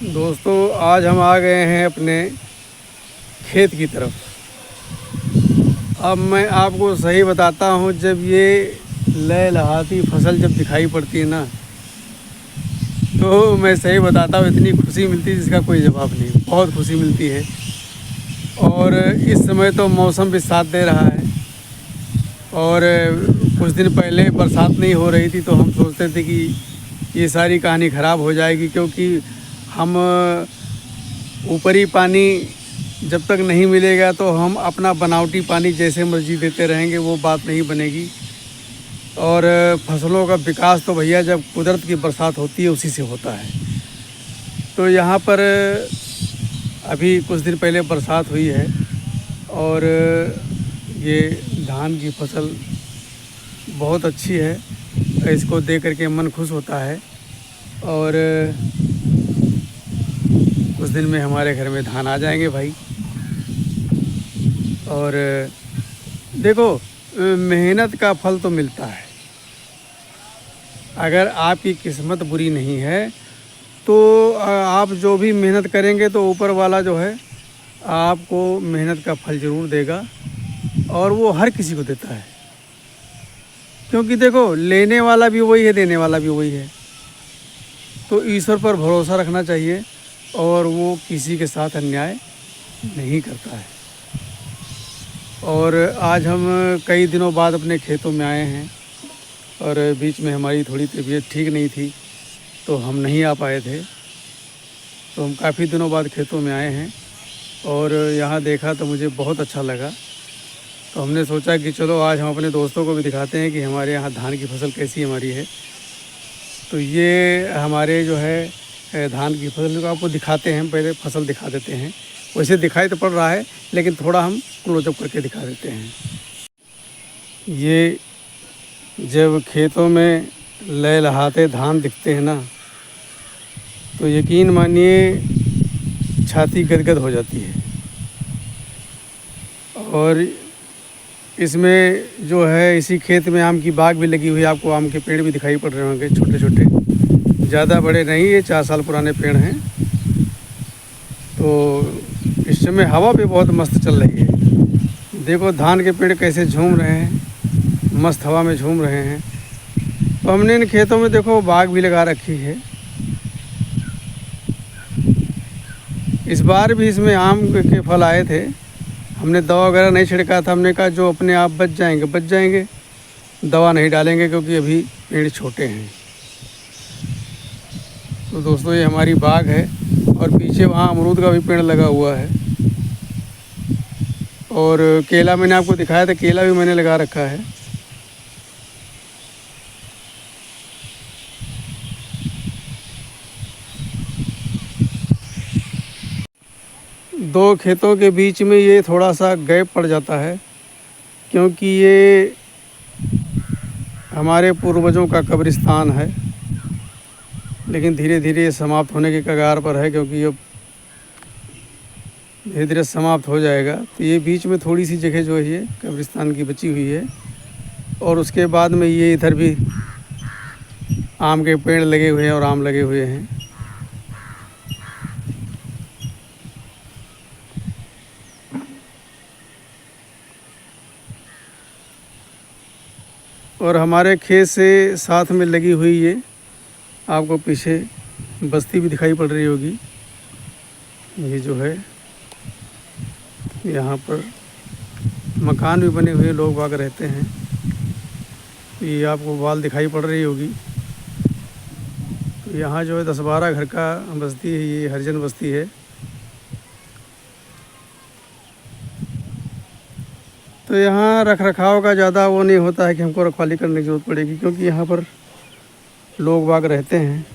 दोस्तों, आज हम आ गए हैं अपने खेत की तरफ। अब मैं आपको सही बताता हूँ, जब ये लहलहाती फसल जब दिखाई पड़ती है ना, तो मैं सही बताता हूँ इतनी खुशी मिलती है जिसका कोई जवाब नहीं। बहुत खुशी मिलती है। और इस समय तो मौसम भी साथ दे रहा है। और कुछ दिन पहले बरसात नहीं हो रही थी, तो हम सोचते थे कि ये सारी कहानी ख़राब हो जाएगी, क्योंकि हम ऊपरी पानी जब तक नहीं मिलेगा तो हम अपना बनावटी पानी जैसे मर्जी देते रहेंगे, वो बात नहीं बनेगी। और फसलों का विकास तो भैया जब कुदरत की बरसात होती है उसी से होता है। तो यहाँ पर अभी कुछ दिन पहले बरसात हुई है और ये धान की फसल बहुत अच्छी है। इसको देख करके मन खुश होता है। और कुछ दिन में हमारे घर में धान आ जाएंगे भाई। और देखो, मेहनत का फल तो मिलता है। अगर आपकी किस्मत बुरी नहीं है तो आप जो भी मेहनत करेंगे तो ऊपर वाला जो है आपको मेहनत का फल ज़रूर देगा। और वो हर किसी को देता है, क्योंकि देखो, लेने वाला भी वही है, देने वाला भी वही है। तो ईश्वर पर भरोसा रखना चाहिए, और वो किसी के साथ अन्याय नहीं करता है। और आज हम कई दिनों बाद अपने खेतों में आए हैं, और बीच में हमारी थोड़ी तबीयत ठीक नहीं थी तो हम नहीं आ पाए थे। तो हम काफ़ी दिनों बाद खेतों में आए हैं और यहाँ देखा तो मुझे बहुत अच्छा लगा। तो हमने सोचा कि चलो आज हम अपने दोस्तों को भी दिखाते हैं कि हमारे यहाँ धान की फसल कैसी हमारी है। तो ये हमारे जो है धान की फसल को आपको दिखाते हैं। पहले फसल दिखा देते हैं। वैसे दिखाई तो पड़ रहा है, लेकिन थोड़ा हम क्लोजअप करके दिखा देते हैं। ये जब खेतों में लहलहाते धान दिखते हैं ना, तो यकीन मानिए छाती गदगद हो जाती है। और इसमें जो है, इसी खेत में आम की बाग भी लगी हुई है। आपको आम के पेड़ भी दिखाई पड़ रहे होंगे, छोटे छोटे, ज़्यादा बड़े नहीं, ये 4 साल पुराने पेड़ हैं। तो इस समय हवा भी बहुत मस्त चल रही है। देखो धान के पेड़ कैसे झूम रहे हैं, मस्त हवा में झूम रहे हैं। तो हमने इन खेतों में देखो बाग भी लगा रखी है। इस बार भी इसमें आम के फल आए थे। हमने दवा वगैरह नहीं छिड़का था। हमने कहा जो अपने आप बच जाएंगे बच जाएंगे, दवा नहीं डालेंगे, क्योंकि अभी पेड़ छोटे हैं। तो दोस्तों, ये हमारी बाग है, और पीछे वहाँ अमरूद का भी पेड़ लगा हुआ है। और केला मैंने आपको दिखाया था, केला भी मैंने लगा रखा है। दो खेतों के बीच में ये थोड़ा सा गैप पड़ जाता है, क्योंकि ये हमारे पूर्वजों का कब्रिस्तान है। लेकिन धीरे धीरे ये समाप्त होने के कगार पर है, क्योंकि अब धीरे धीरे समाप्त हो जाएगा। तो ये बीच में थोड़ी सी जगह जो है ये कब्रिस्तान की बची हुई है। और उसके बाद में ये इधर भी आम के पेड़ लगे हुए हैं और आम लगे हुए हैं। और हमारे खेत से साथ में लगी हुई ये आपको पीछे बस्ती भी दिखाई पड़ रही होगी। ये जो है, यहाँ पर मकान भी बने हुए, लोग बाग रहते हैं। ये आपको वाल दिखाई पड़ रही होगी। तो यहाँ जो है 10-12 घर का बस्ती है, ये हरिजन बस्ती है। तो यहाँ रख रखाव का ज़्यादा वो नहीं होता है कि हमको रखवाली करने की ज़रूरत पड़ेगी, क्योंकि यहाँ पर लोग बाग रहते हैं।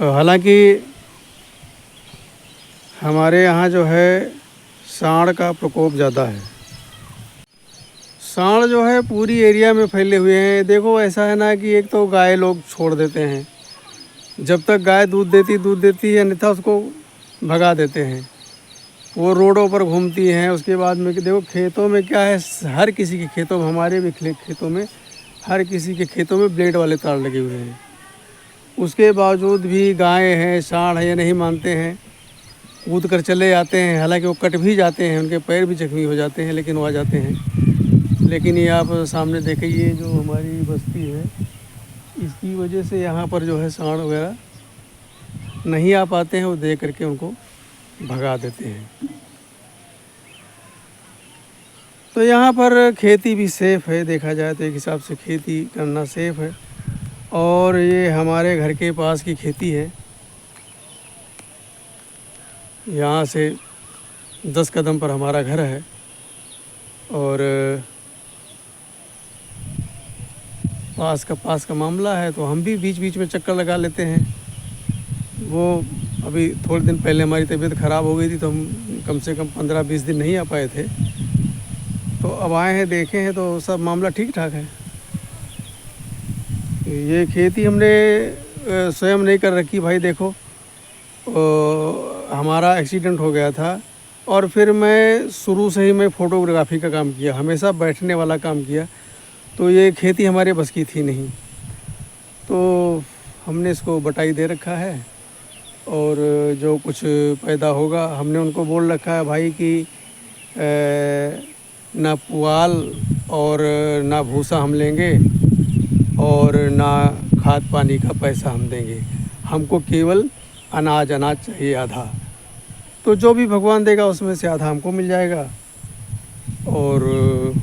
हालांकि हमारे यहाँ जो है सांड का प्रकोप ज़्यादा है। सांड जो है पूरी एरिया में फैले हुए हैं। देखो ऐसा है ना कि एक तो गाय लोग छोड़ देते हैं, जब तक गाय दूध देती है, अन्यथा उसको भगा देते हैं। वो रोडों पर घूमती हैं। उसके बाद में कि देखो खेतों में क्या है, हर किसी के खेतों में, हमारे भी खेतों में, हर किसी के खेतों में ब्लेड वाले तार लगे हुए हैं। उसके बावजूद भी गाय हैं, सांड है, ये नहीं मानते हैं, कूद कर चले जाते हैं। हालांकि वो कट भी जाते हैं, उनके पैर भी जख्मी हो जाते हैं, लेकिन वो आ जाते हैं। लेकिन ये आप सामने देखिए, ये जो हमारी बस्ती है, इसकी वजह से यहाँ पर जो है सांड वगैरह नहीं आ पाते हैं। वो देख करके उनको भगा देते हैं। तो यहाँ पर खेती भी सेफ़ है, देखा जाए तो एक हिसाब से खेती करना सेफ़ है। और ये हमारे घर के पास की खेती है। यहाँ से 10 कदम पर हमारा घर है। और पास का मामला है, तो हम भी बीच बीच में चक्कर लगा लेते हैं। वो अभी थोड़े दिन पहले हमारी तबीयत ख़राब हो गई थी, तो हम कम से कम 15-20 दिन नहीं आ पाए थे। तो अब आए हैं, देखे हैं, तो सब मामला ठीक ठाक है। ये खेती हमने स्वयं नहीं कर रखी भाई। देखो, हमारा एक्सीडेंट हो गया था, और फिर मैं शुरू से ही मैं फ़ोटोग्राफ़ी का काम किया, हमेशा बैठने वाला काम किया। तो ये खेती हमारे बस की थी नहीं, तो हमने इसको बटाई दे रखा है। और जो कुछ पैदा होगा, हमने उनको बोल रखा है भाई कि ना पुआल और ना भूसा हम लेंगे, और ना खाद पानी का पैसा हम देंगे। हमको केवल अनाज चाहिए आधा। तो जो भी भगवान देगा उसमें से आधा हमको मिल जाएगा, और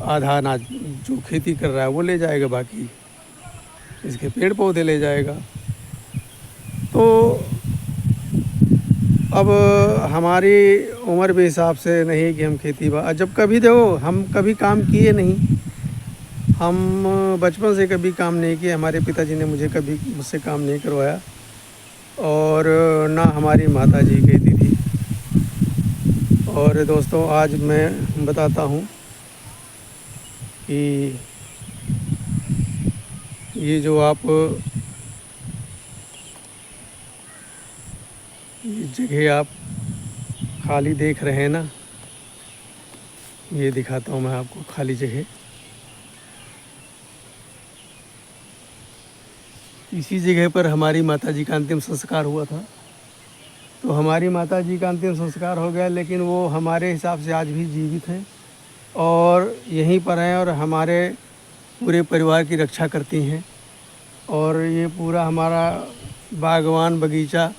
आधा अनाज जो खेती कर रहा है वो ले जाएगा, बाकी इसके पेड़ पौधे ले जाएगा। तो अब हमारी उम्र भी हिसाब से नहीं कि हम खेती जब कभी देखो, हम कभी काम किए नहीं। हम बचपन से कभी काम नहीं किए, हमारे पिताजी ने मुझसे काम नहीं करवाया, और ना हमारी माता जी कहती थी। और दोस्तों, आज मैं बताता हूँ कि ये जो आप ये जगह आप खाली देख रहे हैं ना, ये दिखाता हूँ मैं आपको खाली जगह। इसी जगह पर हमारी माताजी का अंतिम संस्कार हुआ था। तो हमारी माताजी का अंतिम संस्कार हो गया, लेकिन वो हमारे हिसाब से आज भी जीवित हैं और यहीं पर हैं, और हमारे पूरे परिवार की रक्षा करती हैं। और ये पूरा हमारा बागवान बगीचा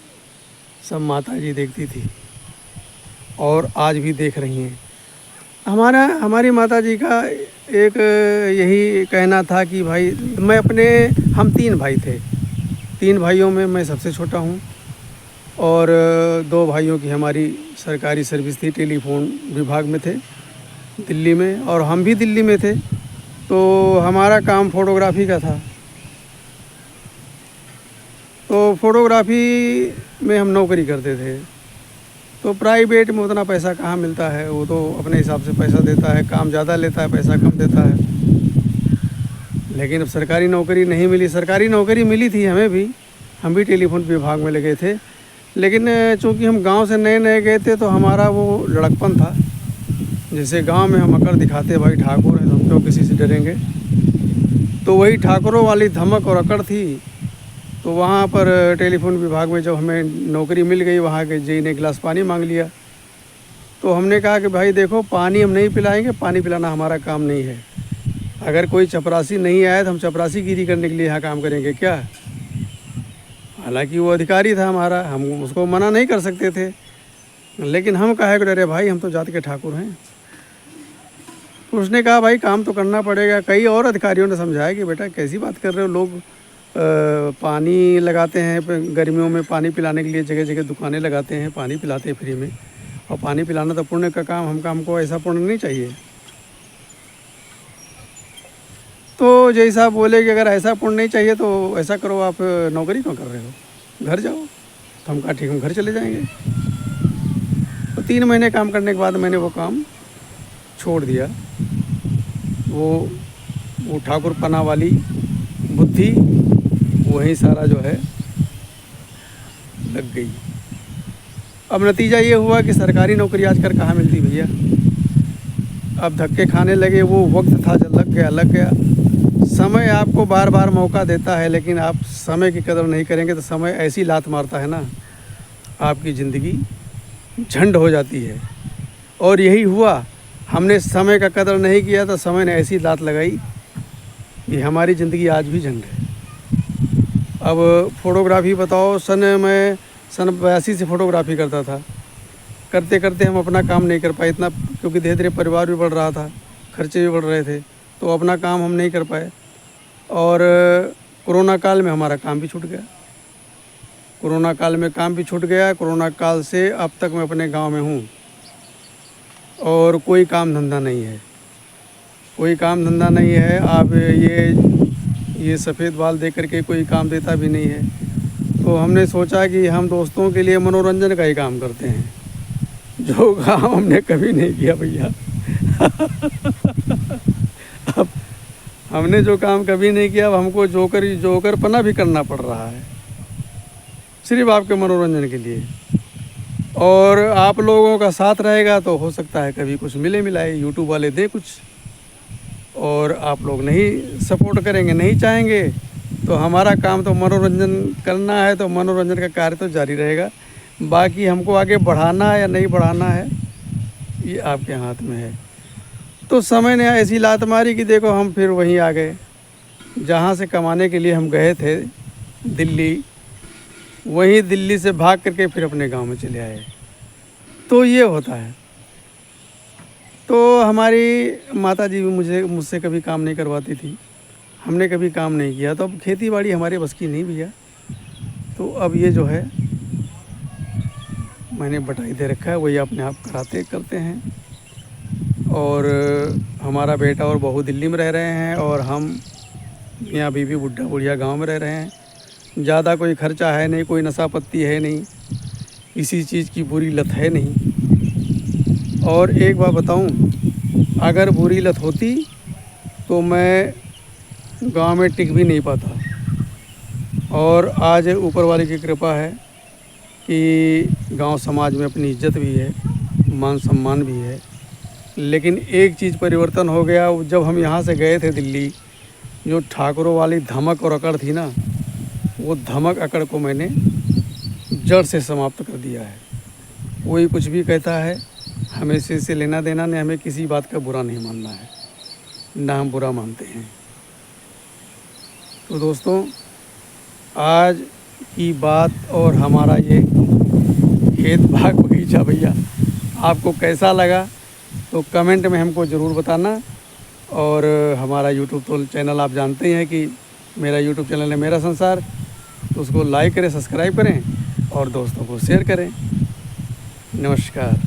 सब माताजी देखती थी, और आज भी देख रही हैं। हमारी माताजी का एक यही कहना था कि भाई हम 3 भाई थे। 3 भाइयों में मैं सबसे छोटा हूँ, और 2 भाइयों की हमारी सरकारी सर्विस थी, टेलीफोन विभाग में थे दिल्ली में, और हम भी दिल्ली में थे। तो हमारा काम फ़ोटोग्राफ़ी का था। तो फ़ोटोग्राफ़ी में हम नौकरी करते थे। तो प्राइवेट में उतना पैसा कहाँ मिलता है, वो तो अपने हिसाब से पैसा देता है, काम ज़्यादा लेता है, पैसा कम देता है। लेकिन अब सरकारी नौकरी नहीं मिली। सरकारी नौकरी मिली थी हमें भी, हम भी टेलीफोन विभाग में लगे थे। लेकिन चूँकि हम गांव से नए नए गए थे, तो हमारा वो लड़कपन था। जैसे गांव में हम अकड़ दिखाते, भाई ठाकुर हैं तो हम क्यों किसी से डरेंगे। तो वही ठाकुरों वाली धमक और अकड़ थी। तो वहाँ पर टेलीफोन विभाग में जब हमें नौकरी मिल गई, वहाँ के जेई ने गिलास पानी मांग लिया। तो हमने कहा कि भाई देखो, पानी हम नहीं पिलाएंगे, पानी पिलाना हमारा काम नहीं है। अगर कोई चपरासी नहीं आया तो हम चपरासीगिरी करने के लिए यहाँ काम करेंगे क्या। हालांकि वो अधिकारी था हमारा, हम उसको मना नहीं कर सकते थे, लेकिन हम काहे को डरे भाई, हम तो जात के ठाकुर हैं। तो उसने कहा भाई काम तो करना पड़ेगा। कई और अधिकारियों ने समझाया कि बेटा कैसी बात कर रहे हो, लोग पानी लगाते हैं, गर्मियों में पानी पिलाने के लिए जगह जगह दुकानें लगाते हैं, पानी पिलाते हैं फ्री में, और पानी पिलाना तो पुण्य का काम, हमको ऐसा पुण्य नहीं चाहिए। तो जैसा बोले कि अगर ऐसा पुण्य नहीं चाहिए तो ऐसा करो, आप नौकरी क्यों कर रहे हो, घर जाओ। तो हम कहा ठीक, हम घर चले जाएंगे। तो 3 महीने काम करने के बाद मैंने वो काम छोड़ दिया। वो ठाकुर पना वाली बुद्धि वहीं सारा जो है लग गई। अब नतीजा ये हुआ कि सरकारी नौकरी आजकल कहाँ मिलती भैया। अब धक्के खाने लगे। वो वक्त था जब लग गया। समय आपको बार बार मौका देता है, लेकिन आप समय की कदर नहीं करेंगे तो समय ऐसी लात मारता है ना, आपकी ज़िंदगी झंड हो जाती है। और यही हुआ, हमने समय का कदर नहीं किया तो समय ने ऐसी लात लगाई कि हमारी ज़िंदगी आज भी झंड है। अब फ़ोटोग्राफ़ी बताओ, मैं सन 82 से फ़ोटोग्राफ़ी करता था। करते करते हम अपना काम नहीं कर पाए इतना, क्योंकि धीरे धीरे परिवार भी बढ़ रहा था, खर्चे भी बढ़ रहे थे, तो अपना काम हम नहीं कर पाए। और कोरोना काल में हमारा काम भी छूट गया। कोरोना काल में काम भी छूट गया। कोरोना काल से अब तक मैं अपने गांव में हूँ और कोई काम धंधा नहीं है, कोई काम धंधा नहीं है। आप ये सफ़ेद बाल देख करके कोई काम देता भी नहीं है। तो हमने सोचा कि हम दोस्तों के लिए मनोरंजन का ही काम करते हैं, जो काम हमने कभी नहीं किया भैया। अब हमने जो काम कभी नहीं किया, अब हमको जोकर पना भी करना पड़ रहा है, सिर्फ आपके मनोरंजन के लिए। और आप लोगों का साथ रहेगा तो हो सकता है कभी कुछ मिले मिलाए, यूट्यूब वाले दे कुछ। और आप लोग नहीं सपोर्ट करेंगे, नहीं चाहेंगे, तो हमारा काम तो मनोरंजन करना है, तो मनोरंजन का कार्य तो जारी रहेगा। बाकी हमको आगे बढ़ाना है या नहीं बढ़ाना है, ये आपके हाथ में है। तो समय ने ऐसी लात मारी कि देखो हम फिर वहीं आ गए जहाँ से कमाने के लिए हम गए थे, दिल्ली। वहीं दिल्ली से भाग करके फिर अपने गांव में चले आए। तो ये होता है। तो हमारी माताजी भी मुझसे कभी काम नहीं करवाती थी, हमने कभी काम नहीं किया। तो अब खेती बाड़ी हमारे बस की नहीं भैया। तो अब ये जो है मैंने बटाई दे रखा है, वही अपने आप करते हैं। और हमारा बेटा और बहू दिल्ली में रह रहे हैं और हम मियाँ बीवी बुढ़ा बुढ़िया गांव में रह रहे हैं। ज़्यादा कोई खर्चा है नहीं, कोई नशा पत्ती है नहीं, किसी चीज़ की बुरी लत है नहीं। और एक बात बताऊं, अगर बुरी लत होती तो मैं गांव में टिक भी नहीं पाता। और आज ऊपर वाले की कृपा है कि गांव समाज में अपनी इज्जत भी है, मान सम्मान भी है। लेकिन एक चीज़ परिवर्तन हो गया, जब हम यहाँ से गए थे दिल्ली, जो ठाकुरों वाली धमक और अकड़ थी ना, वो धमक अकड़ को मैंने जड़ से समाप्त कर दिया है। कोई कुछ भी कहता है, हमें से लेना देना नहीं, हमें किसी बात का बुरा नहीं मानना है, ना हम बुरा मानते हैं। तो दोस्तों, आज की बात और हमारा ये खेत बाग बगीचा भैया आपको कैसा लगा तो कमेंट में हमको ज़रूर बताना। और हमारा यूट्यूब तो चैनल आप जानते हैं कि मेरा यूट्यूब चैनल है मेरा संसार, तो उसको लाइक करें, सब्सक्राइब करें और दोस्तों को शेयर करें। नमस्कार।